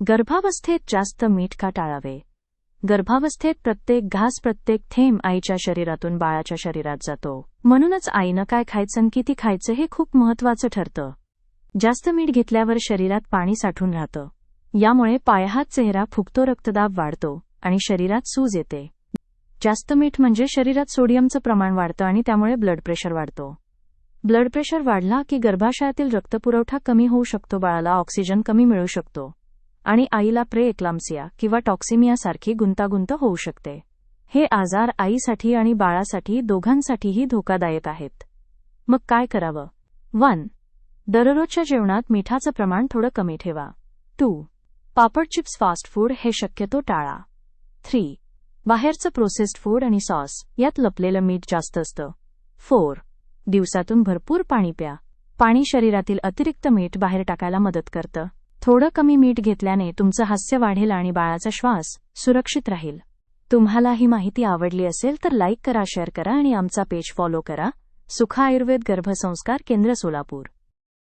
गर्भावस्थेत जास्त मीठ का टाळावे? गर्भावस्थेत प्रत्येक घास, प्रत्येक थेंब आईच्या शरीरातून बाळाच्या शरीरात जातो. म्हणूनच आईनं काय खायचं आणि किती खायचं हे खूप महत्त्वाचं ठरतं. जास्त मीठ घेतल्यावर शरीरात पाणी साठून राहतं. यामुळे पायहात, चेहरा फुगतो, रक्तदाब वाढतो आणि शरीरात सूज येते. जास्त मीठ म्हणजे शरीरात सोडियमचं प्रमाण वाढतं आणि त्यामुळे ब्लड प्रेशर वाढतो. ब्लड प्रेशर वाढला की गर्भाशयातील रक्तपुरवठा कमी होऊ शकतो, बाळाला ऑक्सिजन कमी मिळू शकतो आणि आईला प्रे-एक्लाम्प्सिया किंवा टॉक्सिमिया सारखी गुंतागुंत होऊ शकते. हे आजार आईसाठी आणि बाळासाठी दोघांसाठीही धोकादायक आहेत. मग काय करावं? 1. दररोजच्या जेवणात मिठाचं प्रमाण थोडं कमी ठेवा. 2. पापड, चिप्स, फास्ट फूड हे शक्यतो टाळा. 3. बाहेरचं प्रोसेस्ड फूड आणि सॉस यात लपलेलं मीठ जास्त असतं. 4. दिवसातून भरपूर पाणी प्या. पाणी शरीरातील अतिरिक्त मीठ बाहेर टाकायला मदत करतं. थोडं कमी मीठ घेतल्याने तुमचं हास्य वाढेल आणि बाळाचा श्वास सुरक्षित राहील. तुम्हाला ही माहिती आवडली असेल तर लाईक करा, शेअर करा आणि आमचा पेज फॉलो करा. सुखा आयुर्वेद गर्भसंस्कार केंद्र, सोलापूर.